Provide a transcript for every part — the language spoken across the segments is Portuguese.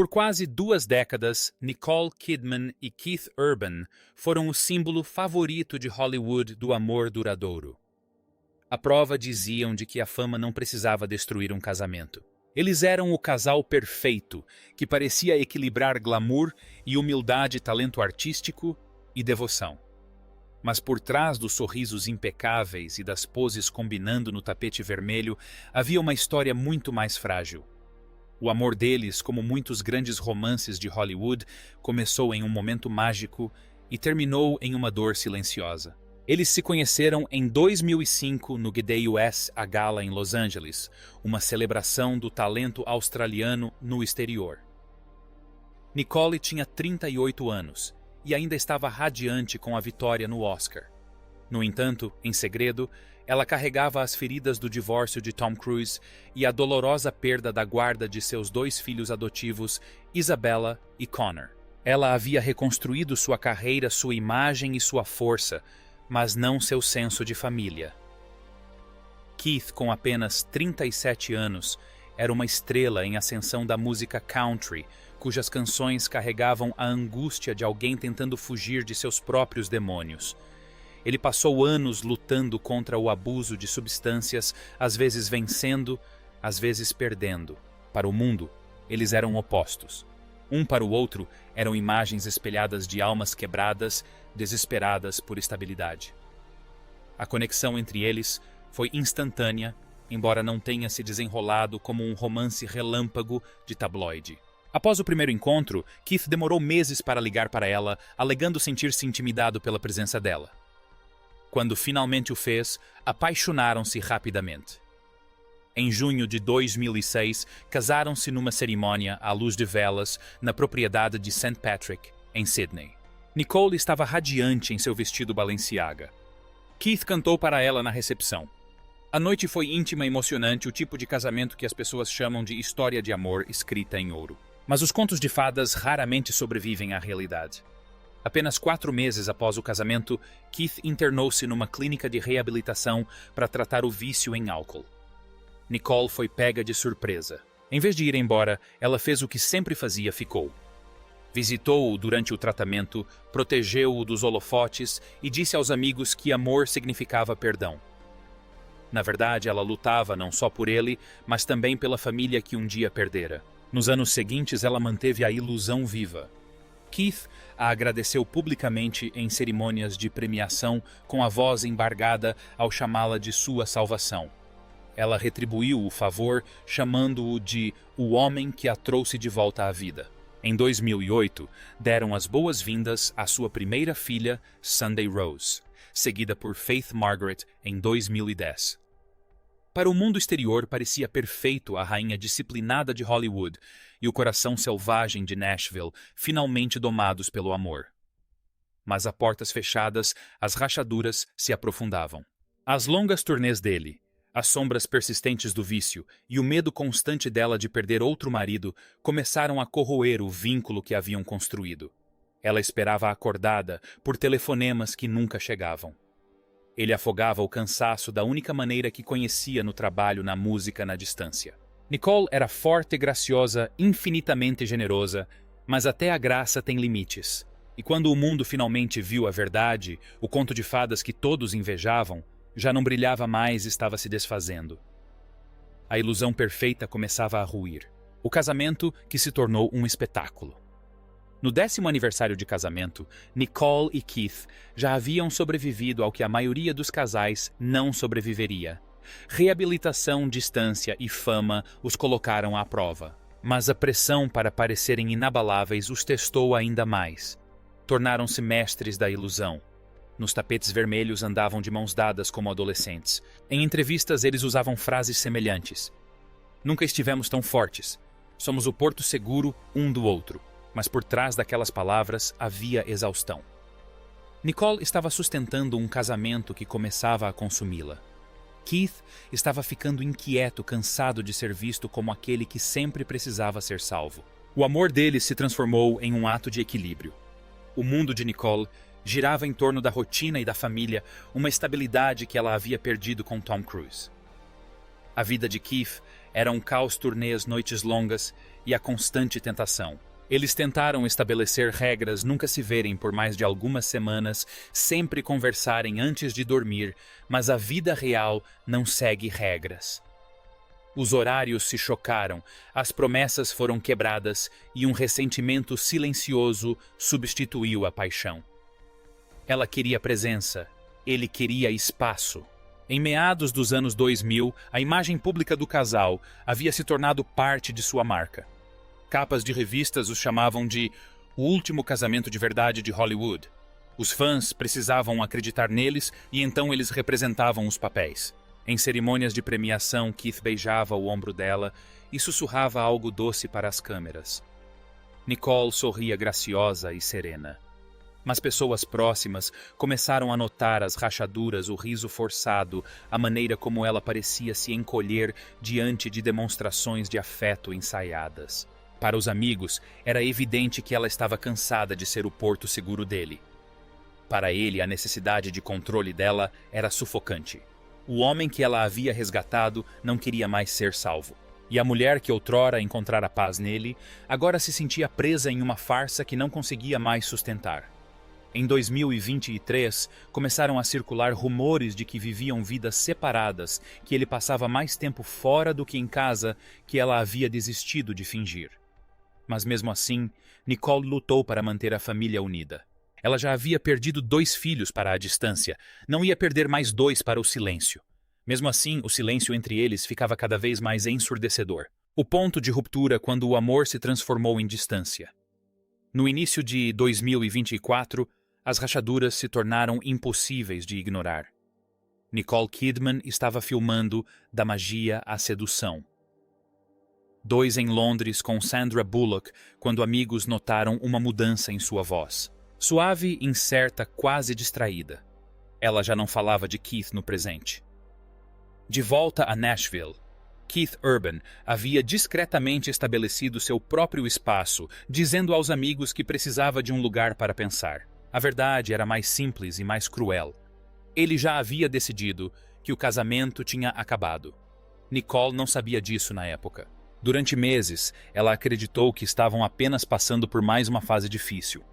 Por quase 2 décadas, Nicole Kidman e Keith Urban foram o símbolo favorito de Hollywood do amor duradouro. A prova diziam de que a fama não precisava destruir um casamento. Eles eram o casal perfeito, que parecia equilibrar glamour e humildade, talento artístico e devoção. Mas por trás dos sorrisos impecáveis e das poses combinando no tapete vermelho, havia uma história muito mais frágil. O amor deles, como muitos grandes romances de Hollywood, começou em um momento mágico e terminou em uma dor silenciosa. Eles se conheceram em 2005 no G'day US a Gala em Los Angeles, uma celebração do talento australiano no exterior. Nicole tinha 38 anos e ainda estava radiante com a vitória no Oscar. No entanto, em segredo, ela carregava as feridas do divórcio de Tom Cruise e a dolorosa perda da guarda de seus 2 filhos adotivos, Isabella e Connor. Ela havia reconstruído sua carreira, sua imagem e sua força, mas não seu senso de família. Keith, com apenas 37 anos, era uma estrela em ascensão da música country, cujas canções carregavam a angústia de alguém tentando fugir de seus próprios demônios. Ele passou anos lutando contra o abuso de substâncias, às vezes vencendo, às vezes perdendo. Para o mundo, eles eram opostos. Um para o outro eram imagens espelhadas de almas quebradas, desesperadas por estabilidade. A conexão entre eles foi instantânea, embora não tenha se desenrolado como um romance relâmpago de tabloide. Após o primeiro encontro, Keith demorou meses para ligar para ela, alegando sentir-se intimidado pela presença dela. Quando finalmente o fez, apaixonaram-se rapidamente. Em junho de 2006, casaram-se numa cerimônia à luz de velas na propriedade de St. Patrick, em Sydney. Nicole estava radiante em seu vestido Balenciaga. Keith cantou para ela na recepção. A noite foi íntima e emocionante, o tipo de casamento que as pessoas chamam de história de amor escrita em ouro. Mas os contos de fadas raramente sobrevivem à realidade. Apenas 4 meses após o casamento, Keith internou-se numa clínica de reabilitação para tratar o vício em álcool. Nicole foi pega de surpresa. Em vez de ir embora, ela fez o que sempre fazia, ficou. Visitou-o durante o tratamento, protegeu-o dos holofotes e disse aos amigos que amor significava perdão. Na verdade, ela lutava não só por ele, mas também pela família que um dia perdera. Nos anos seguintes, ela manteve a ilusão viva. Keith a agradeceu publicamente em cerimônias de premiação com a voz embargada ao chamá-la de sua salvação. Ela retribuiu o favor chamando-o de o homem que a trouxe de volta à vida. Em 2008, deram as boas-vindas à sua primeira filha, Sunday Rose, seguida por Faith Margaret em 2010. Para o mundo exterior parecia perfeito a rainha disciplinada de Hollywood e o coração selvagem de Nashville, finalmente domados pelo amor. Mas a portas fechadas, as rachaduras se aprofundavam. As longas turnês dele, as sombras persistentes do vício e o medo constante dela de perder outro marido começaram a corroer o vínculo que haviam construído. Ela esperava acordada por telefonemas que nunca chegavam. Ele afogava o cansaço da única maneira que conhecia no trabalho, na música, na distância. Nicole era forte e graciosa, infinitamente generosa, mas até a graça tem limites. E quando o mundo finalmente viu a verdade, o conto de fadas que todos invejavam, já não brilhava mais e estava se desfazendo. A ilusão perfeita começava a ruir. O casamento que se tornou um espetáculo. No 10º aniversário de casamento, Nicole e Keith já haviam sobrevivido ao que a maioria dos casais não sobreviveria. Reabilitação, distância e fama os colocaram à prova. Mas a pressão para parecerem inabaláveis os testou ainda mais. Tornaram-se mestres da ilusão. Nos tapetes vermelhos andavam de mãos dadas como adolescentes. Em entrevistas eles usavam frases semelhantes. Nunca estivemos tão fortes. Somos o porto seguro um do outro. Mas por trás daquelas palavras havia exaustão. Nicole estava sustentando um casamento que começava a consumi-la. Keith estava ficando inquieto, cansado de ser visto como aquele que sempre precisava ser salvo. O amor deles se transformou em um ato de equilíbrio. O mundo de Nicole girava em torno da rotina e da família, uma estabilidade que ela havia perdido com Tom Cruise. A vida de Keith era um caos, turnês, noites longas, e a constante tentação. Eles tentaram estabelecer regras, nunca se verem por mais de algumas semanas, sempre conversarem antes de dormir, mas a vida real não segue regras. Os horários se chocaram, as promessas foram quebradas e um ressentimento silencioso substituiu a paixão. Ela queria presença, ele queria espaço. Em meados dos anos 2000, a imagem pública do casal havia se tornado parte de sua marca. Capas de revistas os chamavam de o último casamento de verdade de Hollywood. Os fãs precisavam acreditar neles e então eles representavam os papéis. Em cerimônias de premiação, Keith beijava o ombro dela e sussurrava algo doce para as câmeras. Nicole sorria graciosa e serena. Mas pessoas próximas começaram a notar as rachaduras, o riso forçado, a maneira como ela parecia se encolher diante de demonstrações de afeto ensaiadas. Para os amigos, era evidente que ela estava cansada de ser o porto seguro dele. Para ele, a necessidade de controle dela era sufocante. O homem que ela havia resgatado não queria mais ser salvo. E a mulher que outrora encontrara paz nele, agora se sentia presa em uma farsa que não conseguia mais sustentar. Em 2023, começaram a circular rumores de que viviam vidas separadas, que ele passava mais tempo fora do que em casa, que ela havia desistido de fingir. Mas mesmo assim, Nicole lutou para manter a família unida. Ela já havia perdido 2 filhos para a distância, não ia perder mais 2 para o silêncio. Mesmo assim, o silêncio entre eles ficava cada vez mais ensurdecedor. O ponto de ruptura quando o amor se transformou em distância. No início de 2024, as rachaduras se tornaram impossíveis de ignorar. Nicole Kidman estava filmando Da Magia à Sedução. 2 em Londres com Sandra Bullock, quando amigos notaram uma mudança em sua voz. Suave, incerta, quase distraída. Ela já não falava de Keith no presente. De volta a Nashville, Keith Urban havia discretamente estabelecido seu próprio espaço, dizendo aos amigos que precisava de um lugar para pensar. A verdade era mais simples e mais cruel. Ele já havia decidido que o casamento tinha acabado. Nicole não sabia disso na época. Durante meses, ela acreditou que estavam apenas passando por mais uma fase difícil.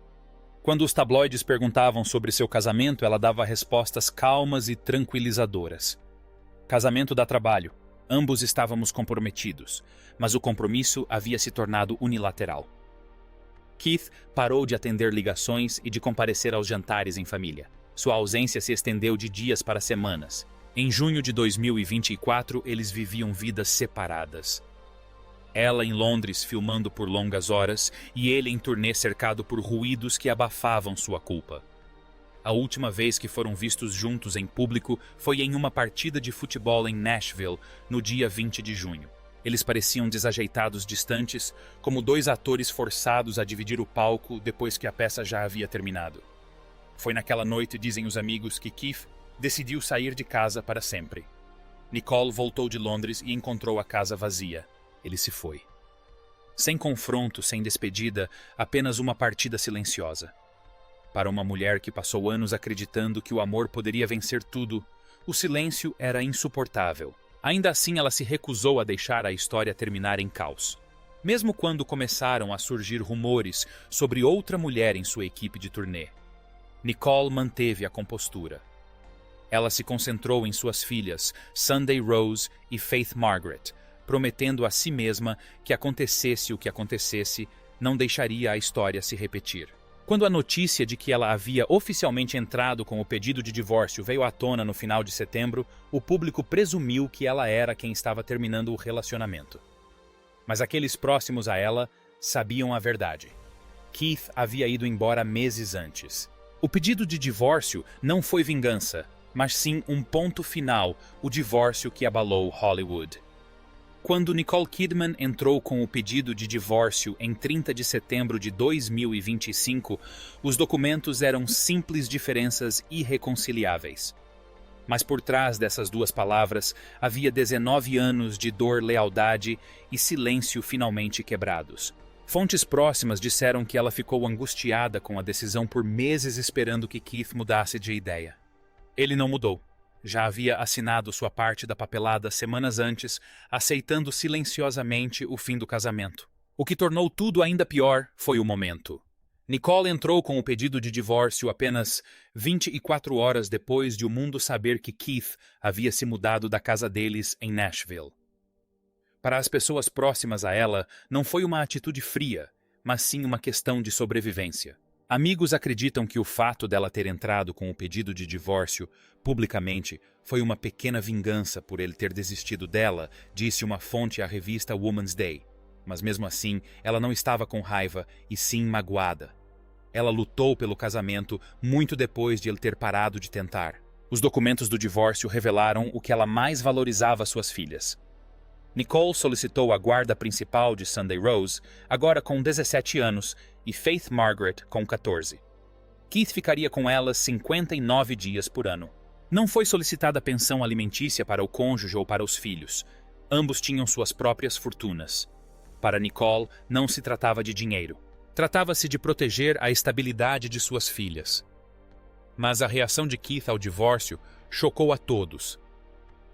Quando os tabloides perguntavam sobre seu casamento, ela dava respostas calmas e tranquilizadoras. Casamento dá trabalho. Ambos estávamos comprometidos, mas o compromisso havia se tornado unilateral. Keith parou de atender ligações e de comparecer aos jantares em família. Sua ausência se estendeu de dias para semanas. Em junho de 2024, eles viviam vidas separadas. Ela em Londres filmando por longas horas e ele em turnê cercado por ruídos que abafavam sua culpa. A última vez que foram vistos juntos em público foi em uma partida de futebol em Nashville, no dia 20 de junho. Eles pareciam desajeitados distantes, como 2 atores forçados a dividir o palco depois que a peça já havia terminado. Foi naquela noite, dizem os amigos, que Keith decidiu sair de casa para sempre. Nicole voltou de Londres e encontrou a casa vazia. Ele se foi. Sem confronto, sem despedida, apenas uma partida silenciosa. Para uma mulher que passou anos acreditando que o amor poderia vencer tudo, o silêncio era insuportável. Ainda assim, ela se recusou a deixar a história terminar em caos. Mesmo quando começaram a surgir rumores sobre outra mulher em sua equipe de turnê, Nicole manteve a compostura. Ela se concentrou em suas filhas, Sunday Rose e Faith Margaret, prometendo a si mesma que acontecesse o que acontecesse, não deixaria a história se repetir. Quando a notícia de que ela havia oficialmente entrado com o pedido de divórcio veio à tona no final de setembro, o público presumiu que ela era quem estava terminando o relacionamento. Mas aqueles próximos a ela sabiam a verdade. Keith havia ido embora meses antes. O pedido de divórcio não foi vingança, mas sim um ponto final, o divórcio que abalou Hollywood. Quando Nicole Kidman entrou com o pedido de divórcio em 30 de setembro de 2025, os documentos eram simples diferenças irreconciliáveis. Mas por trás dessas 2 palavras havia 19 anos de dor, lealdade e silêncio finalmente quebrados. Fontes próximas disseram que ela ficou angustiada com a decisão por meses esperando que Keith mudasse de ideia. Ele não mudou. Já havia assinado sua parte da papelada semanas antes, aceitando silenciosamente o fim do casamento. O que tornou tudo ainda pior foi o momento. Nicole entrou com o pedido de divórcio apenas 24 horas depois de o mundo saber que Keith havia se mudado da casa deles em Nashville. Para as pessoas próximas a ela, não foi uma atitude fria, mas sim uma questão de sobrevivência. Amigos acreditam que o fato dela ter entrado com o pedido de divórcio publicamente foi uma pequena vingança por ele ter desistido dela, disse uma fonte à revista Woman's Day. Mas mesmo assim, ela não estava com raiva e sim magoada. Ela lutou pelo casamento muito depois de ele ter parado de tentar. Os documentos do divórcio revelaram o que ela mais valorizava às suas filhas. Nicole solicitou a guarda principal de Sunday Rose, agora com 17 anos, e Faith Margaret com 14. Keith ficaria com elas 59 dias por ano. Não foi solicitada pensão alimentícia para o cônjuge ou para os filhos. Ambos tinham suas próprias fortunas. Para Nicole, não se tratava de dinheiro. Tratava-se de proteger a estabilidade de suas filhas. Mas a reação de Keith ao divórcio chocou a todos.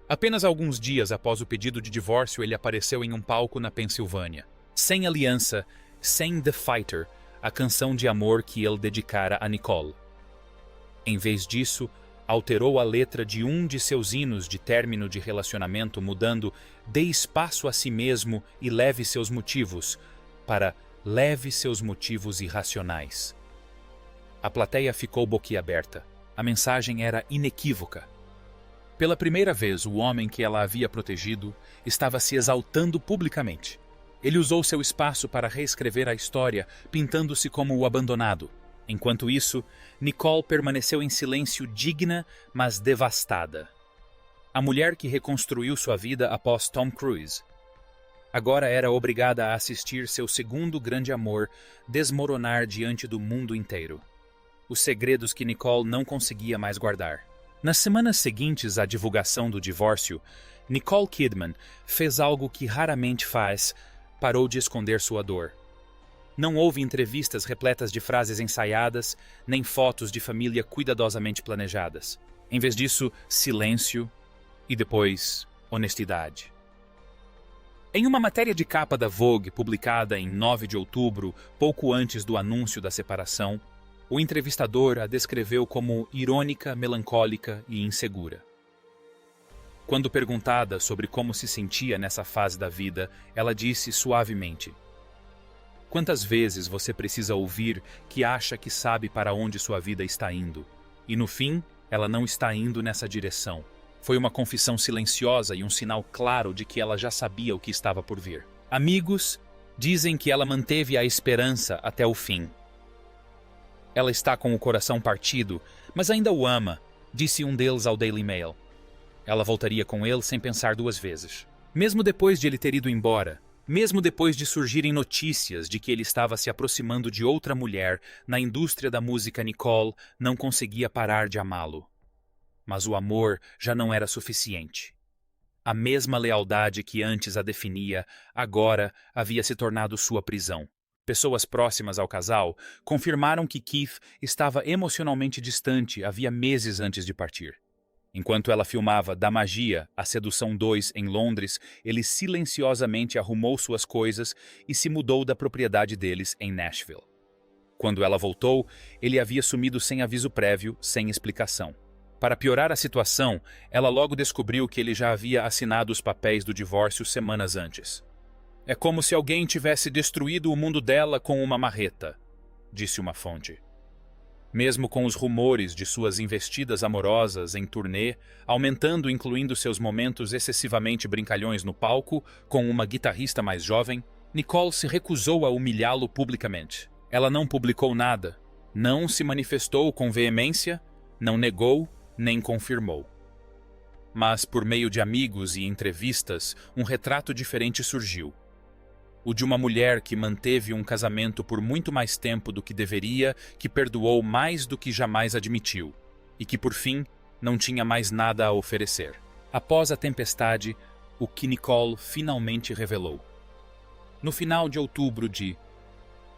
Apenas alguns dias após o pedido de divórcio, ele apareceu em um palco na Pensilvânia. Sem aliança, sem The Fighter, a canção de amor que ele dedicara a Nicole. Em vez disso, alterou a letra de um de seus hinos de término de relacionamento, mudando "Dê espaço a si mesmo e leve seus motivos" para "Leve seus motivos irracionais". A plateia ficou boquiaberta. A mensagem era inequívoca. Pela primeira vez, o homem que ela havia protegido estava se exaltando publicamente. Ele usou seu espaço para reescrever a história, pintando-se como o abandonado. Enquanto isso, Nicole permaneceu em silêncio, digna, mas devastada. A mulher que reconstruiu sua vida após Tom Cruise. Agora era obrigada a assistir seu segundo grande amor desmoronar diante do mundo inteiro. Os segredos que Nicole não conseguia mais guardar. Nas semanas seguintes à divulgação do divórcio, Nicole Kidman fez algo que raramente faz: parou de esconder sua dor. Não houve entrevistas repletas de frases ensaiadas, nem fotos de família cuidadosamente planejadas. Em vez disso, silêncio e depois honestidade. Em uma matéria de capa da Vogue, publicada em 9 de outubro, pouco antes do anúncio da separação, o entrevistador a descreveu como irônica, melancólica e insegura. Quando perguntada sobre como se sentia nessa fase da vida, ela disse suavemente: "Quantas vezes você precisa ouvir que acha que sabe para onde sua vida está indo, e no fim, ela não está indo nessa direção?" Foi uma confissão silenciosa e um sinal claro de que ela já sabia o que estava por vir. Amigos dizem que ela manteve a esperança até o fim. "Ela está com o coração partido, mas ainda o ama", disse um deles ao Daily Mail. Ela voltaria com ele sem pensar duas vezes. Mesmo depois de ele ter ido embora, mesmo depois de surgirem notícias de que ele estava se aproximando de outra mulher na indústria da música, Nicole não conseguia parar de amá-lo. Mas o amor já não era suficiente. A mesma lealdade que antes a definia, agora havia se tornado sua prisão. Pessoas próximas ao casal confirmaram que Keith estava emocionalmente distante havia meses antes de partir. Enquanto ela filmava Da Magia, A Sedução 2 em Londres, ele silenciosamente arrumou suas coisas e se mudou da propriedade deles em Nashville. Quando ela voltou, ele havia sumido sem aviso prévio, sem explicação. Para piorar a situação, ela logo descobriu que ele já havia assinado os papéis do divórcio semanas antes. "É como se alguém tivesse destruído o mundo dela com uma marreta", disse uma fonte. Mesmo com os rumores de suas investidas amorosas em turnê, aumentando incluindo seus momentos excessivamente brincalhões no palco, com uma guitarrista mais jovem, Nicole se recusou a humilhá-lo publicamente. Ela não publicou nada, não se manifestou com veemência, não negou, nem confirmou. Mas, por meio de amigos e entrevistas, um retrato diferente surgiu. O de uma mulher que manteve um casamento por muito mais tempo do que deveria, que perdoou mais do que jamais admitiu, e que, por fim, não tinha mais nada a oferecer. Após a tempestade, o que Nicole finalmente revelou. No final de outubro de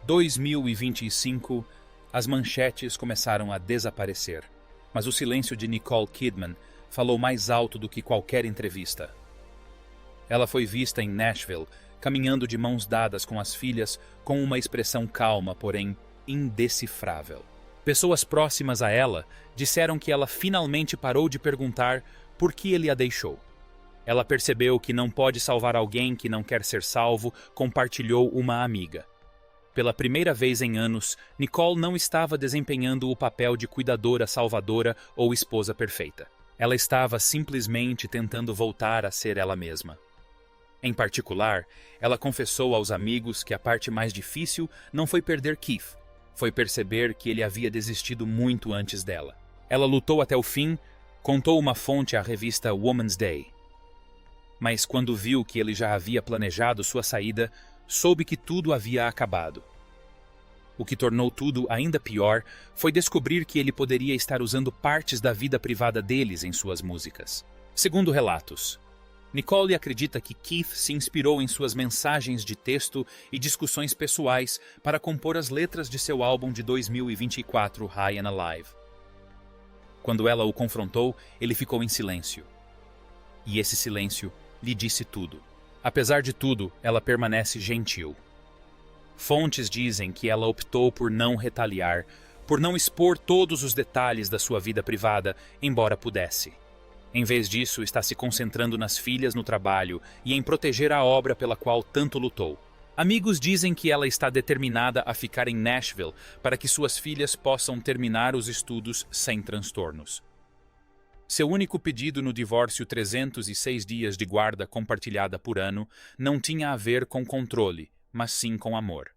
2025, as manchetes começaram a desaparecer, mas o silêncio de Nicole Kidman falou mais alto do que qualquer entrevista. Ela foi vista em Nashville, caminhando de mãos dadas com as filhas com uma expressão calma, porém indecifrável. Pessoas próximas a ela disseram que ela finalmente parou de perguntar por que ele a deixou. Ela percebeu que não pode salvar alguém que não quer ser salvo, compartilhou uma amiga. Pela primeira vez em anos, Nicole não estava desempenhando o papel de cuidadora salvadora ou esposa perfeita. Ela estava simplesmente tentando voltar a ser ela mesma. Em particular, ela confessou aos amigos que a parte mais difícil não foi perder Keith, foi perceber que ele havia desistido muito antes dela. Ela lutou até o fim, contou uma fonte à revista Woman's Day. Mas quando viu que ele já havia planejado sua saída, soube que tudo havia acabado. O que tornou tudo ainda pior foi descobrir que ele poderia estar usando partes da vida privada deles em suas músicas. Segundo relatos, Nicole acredita que Keith se inspirou em suas mensagens de texto e discussões pessoais para compor as letras de seu álbum de 2024, High and Alive. Quando ela o confrontou, ele ficou em silêncio. E esse silêncio lhe disse tudo. Apesar de tudo, ela permanece gentil. Fontes dizem que ela optou por não retaliar, por não expor todos os detalhes da sua vida privada, embora pudesse. Em vez disso, está se concentrando nas filhas, no trabalho e em proteger a obra pela qual tanto lutou. Amigos dizem que ela está determinada a ficar em Nashville para que suas filhas possam terminar os estudos sem transtornos. Seu único pedido no divórcio, 306 dias de guarda compartilhada por ano, não tinha a ver com controle, mas sim com amor.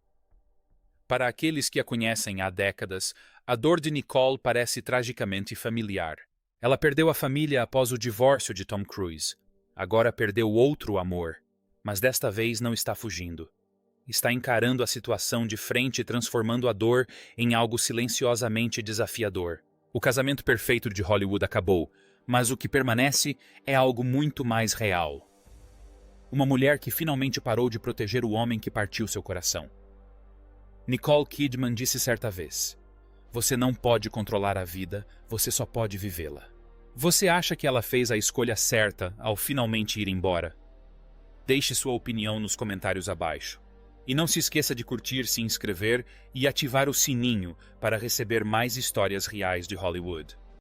Para aqueles que a conhecem há décadas, a dor de Nicole parece tragicamente familiar. Ela perdeu a família após o divórcio de Tom Cruise. Agora perdeu outro amor, mas desta vez não está fugindo. Está encarando a situação de frente e transformando a dor em algo silenciosamente desafiador. O casamento perfeito de Hollywood acabou, mas o que permanece é algo muito mais real. Uma mulher que finalmente parou de proteger o homem que partiu seu coração. Nicole Kidman disse certa vez: "Você não pode controlar a vida, você só pode vivê-la." Você acha que ela fez a escolha certa ao finalmente ir embora? Deixe sua opinião nos comentários abaixo. E não se esqueça de curtir, se inscrever e ativar o sininho para receber mais histórias reais de Hollywood.